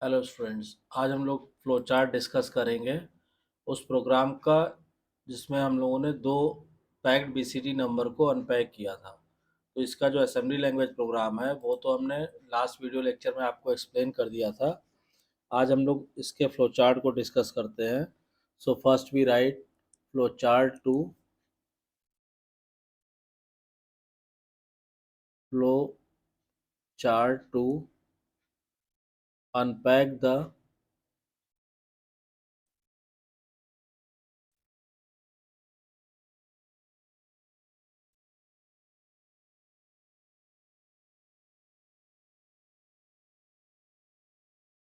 Hello students, आज हम लोग फ्लो चार्ट डिस्कस करेंगे उस प्रोग्राम का जिसमें हम लोगों ने दो पैक्ड बीसीडी नंबर को अनपैक किया था। तो इसका जो असेंबली लैंग्वेज प्रोग्राम है वो तो हमने लास्ट वीडियो लेक्चर में आपको एक्सप्लेन कर दिया था। आज हम लोग इसके फ्लो चार्ट को डिस्कस करते हैं। So first we write flow chart to unpack the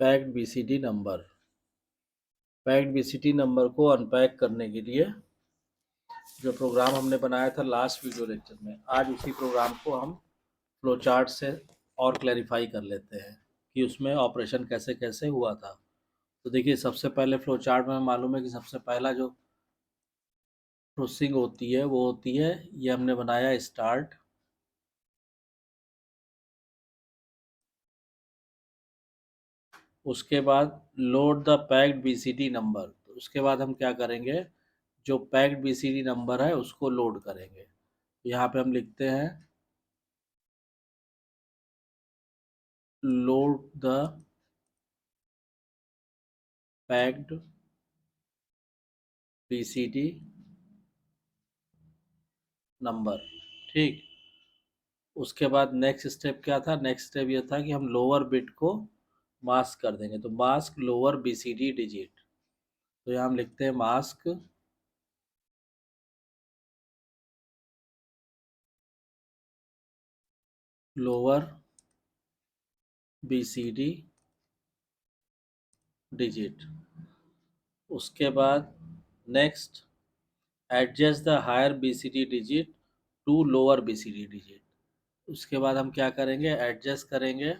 packed BCD number. Packed BCD number को अनपैक करने के लिए जो प्रोग्राम हमने बनाया था लास्ट वीडियो लेक्चर में, आज उसी प्रोग्राम को हम फ्लो चार्ट से और क्लैरिफाई कर लेते हैं कि उसमें ऑपरेशन कैसे कैसे हुआ था। तो देखिए, सबसे पहले फ्लो चार्ट में मालूम है कि सबसे पहला जो प्रोसेसिंग होती है वो होती है, ये हमने बनाया स्टार्ट। उसके बाद load the packed BCD number. तो उसके बाद हम क्या करेंगे, जो पैक्ड बीसीडी नंबर है उसको लोड करेंगे। यहाँ पे हम लिखते हैं load the packed BCD number. ठीक। उसके बाद नेक्स्ट स्टेप क्या था, नेक्स्ट स्टेप ये था कि हम लोअर बिट को मास्क कर देंगे। तो मास्क लोअर बीसीडी डिजिट। तो यहाँ हम लिखते हैं मास्क लोअर बीसीडी डिजिट। उसके बाद next adjust the higher BCD digit to lower BCD digit. उसके बाद हम क्या करेंगे, एडजस्ट करेंगे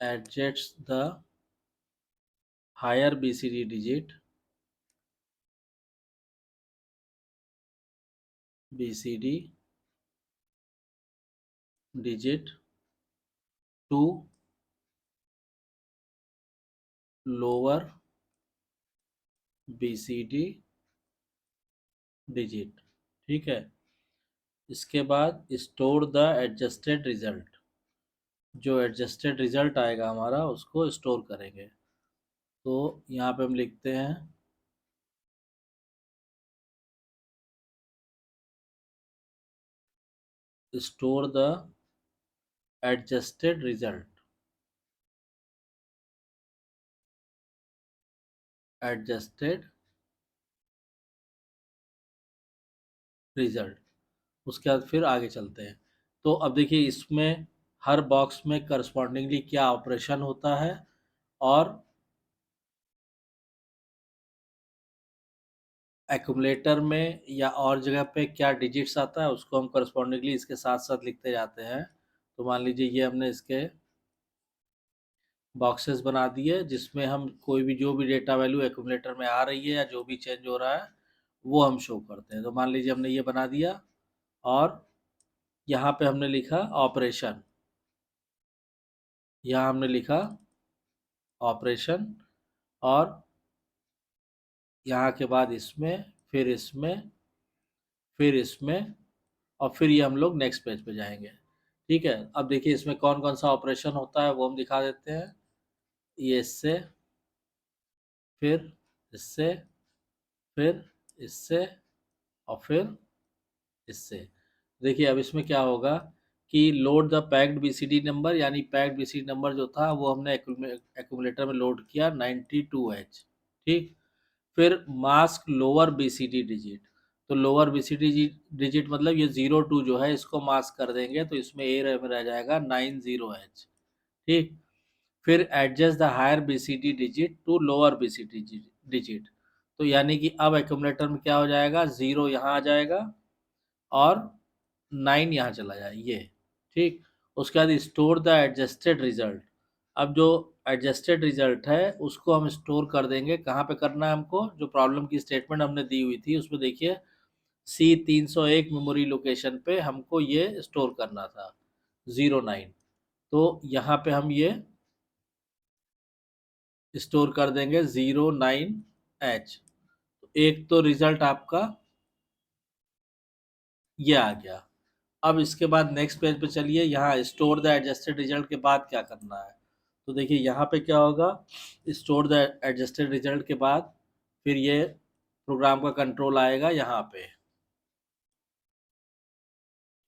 adjust the higher BCD digit to lower BCD digit. ठीक है। इसके बाद स्टोर द एडजस्टेड रिजल्ट। जो एडजस्टेड रिजल्ट आएगा हमारा उसको स्टोर करेंगे। तो यहाँ पे हम लिखते हैं store the adjusted result. Adjusted result. उसके बाद फिर आगे चलते हैं। तो अब देखिए, इसमें हर बॉक्स में करस्पॉन्डिंगली क्या ऑपरेशन होता है और एक्यूमुलेटर में या और जगह पे क्या डिजिट्स आता है उसको हम करस्पॉन्डिंगली इसके साथ साथ लिखते जाते हैं। तो मान लीजिए ये हमने इसके बॉक्सेस बना दिए जिसमें हम कोई भी जो भी डेटा वैल्यू एक्यूमुलेटर में आ रही है या जो भी चेंज हो रहा है वो हम शो करते हैं। तो मान लीजिए हमने ये बना दिया और यहाँ पे हमने लिखा ऑपरेशन। यहाँ हमने लिखा ऑपरेशन और यहाँ के बाद इसमें, फिर इसमें, फिर इसमें, और फिर ये हम लोग नेक्स्ट पेज पे जाएंगे। ठीक है। अब देखिए इसमें कौन कौन सा ऑपरेशन होता है वो हम दिखा देते हैं। ये इससे, फिर इससे, फिर इससे, और फिर इससे। देखिए अब इसमें क्या होगा कि load the packed BCD number, यानी पैक्ड बीसीडी नंबर जो था वो हमने एक्यूमुलेटर में लोड किया 92H। ठीक। फिर मास्क लोअर बीसीडी डिजिट। तो लोअर बीसीडी डिजिट मतलब ये 02 जो है इसको मास्क कर देंगे तो इसमें ए में रह जाएगा 90H। ठीक। फिर adjust the higher BCD digit to lower BCD digit. तो यानी कि अब एक्यूमुलेटर में क्या हो जाएगा, 0 यहाँ आ जाएगा और 9 यहाँ चला जाए ये। ठीक। उसके बाद स्टोर द एडजस्टेड रिजल्ट। अब जो एडजस्टेड रिजल्ट है उसको हम स्टोर कर देंगे। कहाँ पे करना है हमको, जो प्रॉब्लम की स्टेटमेंट हमने दी हुई थी उसमें देखिए C301 मेमोरी लोकेशन पे हमको ये स्टोर करना था 09। तो यहाँ पे हम ये स्टोर कर देंगे 09H। तो एक तो रिजल्ट आपका ये आ गया। अब इसके बाद नेक्स्ट पेज पे चलिए, यहाँ स्टोर द एडजस्टेड रिजल्ट के बाद क्या करना है। तो देखिए यहाँ पे क्या होगा, स्टोर द एडजस्टेड रिजल्ट के बाद फिर ये प्रोग्राम का कंट्रोल आएगा यहाँ पे।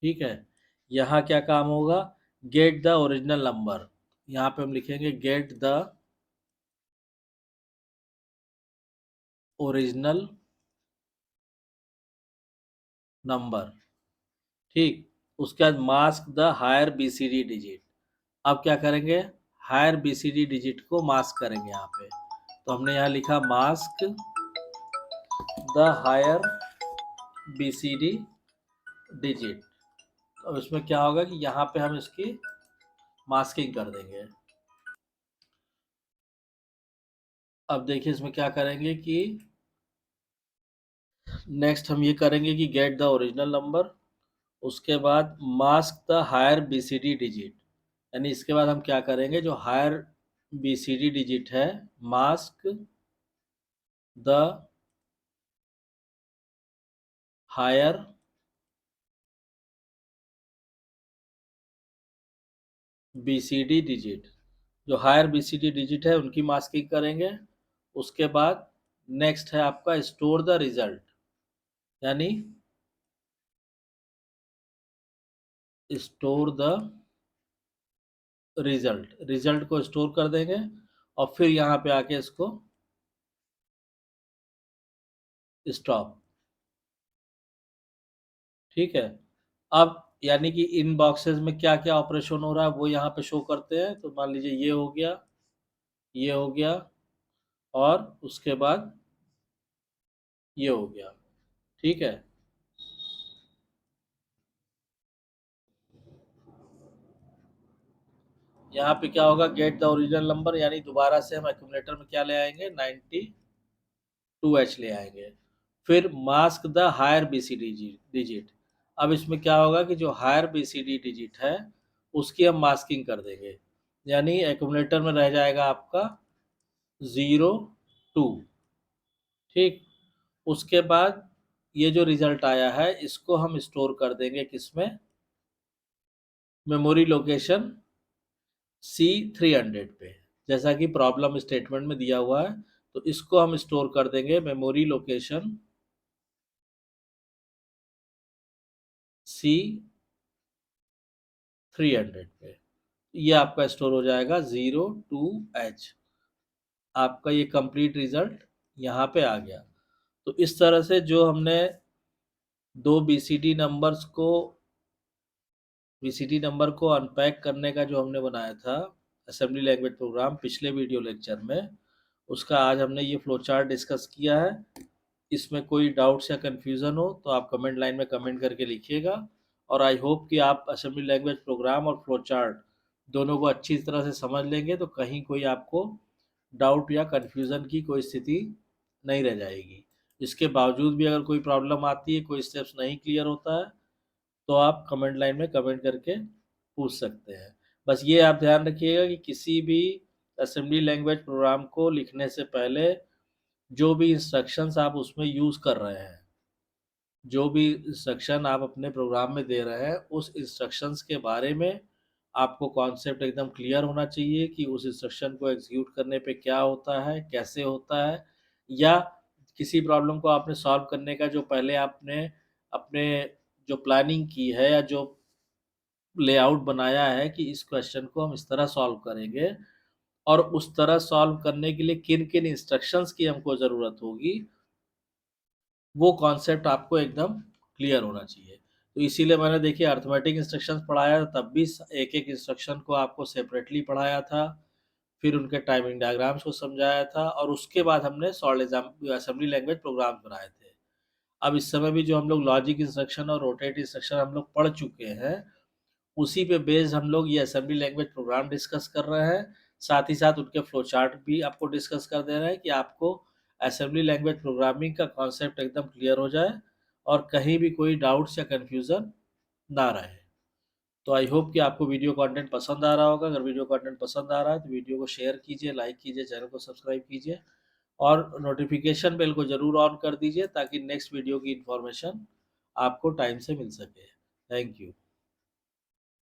ठीक है, यहाँ क्या काम होगा, गेट द ओरिजिनल नंबर। यहाँ पे हम लिखेंगे गेट द ओरिजिनल नंबर। ठीक, उसके बाद mask the higher BCD digit. अब क्या करेंगे, हायर बीसीडी डिजिट को मास्क करेंगे यहाँ पे। तो हमने यहाँ लिखा mask the higher BCD digit. अब इसमें क्या होगा कि यहाँ पे हम इसकी मास्किंग कर देंगे। अब देखिए इसमें क्या करेंगे कि नेक्स्ट हम ये करेंगे कि गेट द ओरिजिनल नंबर, उसके बाद mask the higher BCD digit. यानी इसके बाद हम क्या करेंगे, जो हायर बीसीडी डिजिट है, mask the higher BCD digit, जो हायर बीसीडी डिजिट है उनकी मास्किंग करेंगे। उसके बाद नेक्स्ट है आपका स्टोर द रिजल्ट, यानी स्टोर द रिजल्ट, रिजल्ट को स्टोर कर देंगे और फिर यहाँ पे आके इसको स्टॉप। ठीक है, अब यानी कि इन बॉक्सेस में क्या क्या ऑपरेशन हो रहा है वो यहाँ पे शो करते हैं। तो मान लीजिए ये हो गया, ये हो गया, और उसके बाद ये हो गया। ठीक है, यहाँ पे क्या होगा, गेट द ओरिजिनल नंबर, यानी दोबारा से हम एक्यूमुलेटर में क्या ले आएंगे, 92H ले आएंगे। फिर mask the higher BCD digit. अब इसमें क्या होगा कि जो हायर बीसीडी डिजिट है उसकी हम मास्किंग कर देंगे, यानी एक्यूमुलेटर में रह जाएगा आपका 02। ठीक, उसके बाद ये जो रिजल्ट आया है इसको हम स्टोर कर देंगे किसमें, मेमोरी लोकेशन C300 पे, जैसा कि प्रॉब्लम स्टेटमेंट में दिया हुआ है। तो इसको हम स्टोर कर देंगे मेमोरी लोकेशन C300 पे। ये आपका स्टोर हो जाएगा 02H। आपका ये कंप्लीट रिजल्ट यहाँ पे आ गया। तो इस तरह से जो हमने दो बीसीडी नंबर को अनपैक करने का जो हमने बनाया था असेंबली लैंग्वेज प्रोग्राम पिछले वीडियो लेक्चर में, उसका आज हमने ये फ्लो चार्ट डिस्कस किया है। इसमें कोई डाउट्स या कन्फ्यूज़न हो तो आप कमेंट लाइन में कमेंट करके लिखिएगा। और आई होप कि आप असेंबली लैंग्वेज प्रोग्राम और फ्लो चार्ट दोनों को अच्छी तरह से समझ लेंगे, तो कहीं कोई आपको डाउट या कन्फ्यूज़न की कोई स्थिति नहीं रह जाएगी। इसके बावजूद भी अगर कोई प्रॉब्लम आती है, कोई स्टेप्स नहीं क्लियर होता है, तो आप कमेंट लाइन में कमेंट करके पूछ सकते हैं। बस ये आप ध्यान रखिएगा कि किसी भी असेंबली लैंग्वेज प्रोग्राम को लिखने से पहले जो भी इंस्ट्रक्शंस आप उसमें यूज़ कर रहे हैं, जो भी इंस्ट्रक्शन आप अपने प्रोग्राम में दे रहे हैं, उस इंस्ट्रक्शंस के बारे में आपको कॉन्सेप्ट एकदम क्लियर होना चाहिए कि उस इंस्ट्रक्शन को एग्जीक्यूट करने पे क्या होता है, कैसे होता है, या किसी प्रॉब्लम को आपने सॉल्व करने का जो पहले आपने अपने जो प्लानिंग की है या जो लेआउट बनाया है कि इस क्वेश्चन को हम इस तरह सॉल्व करेंगे, और उस तरह सॉल्व करने के लिए किन किन इंस्ट्रक्शंस की हमको ज़रूरत होगी, वो कॉन्सेप्ट आपको एकदम क्लियर होना चाहिए। तो इसीलिए मैंने देखिए अर्थमेटिक इंस्ट्रक्शंस पढ़ाया तब भी एक एक इंस्ट्रक्शन को आपको सेपरेटली पढ़ाया था, फिर उनके टाइमिंग डायग्राम्स को समझाया था, और उसके बाद हमने सॉलिड असेंबली लैंग्वेज प्रोग्राम बनाए थे। अब इस समय भी जो हम लोग लॉजिक इंस्ट्रक्शन और रोटेट इंस्ट्रक्शन हम लोग पढ़ चुके हैं, उसी पे बेस्ड हम लोग ये असेंबली लैंग्वेज प्रोग्राम डिस्कस कर रहे हैं। साथ ही साथ उनके फ्लो चार्ट भी आपको डिस्कस कर दे रहे हैं कि आपको असेंबली लैंग्वेज प्रोग्रामिंग का कॉन्सेप्ट एकदम क्लियर हो जाए और कहीं भी कोई डाउट्स या कन्फ्यूज़न ना रहे। तो आई होप कि आपको वीडियो कंटेंट पसंद आ रहा होगा। अगर वीडियो कंटेंट पसंद आ रहा है तो वीडियो को शेयर कीजिए, लाइक कीजिए, चैनल को सब्सक्राइब कीजिए और नोटिफिकेशन बेल को ज़रूर ऑन कर दीजिए ताकि नेक्स्ट वीडियो की इन्फॉर्मेशन आपको टाइम से मिल सके। Thank you.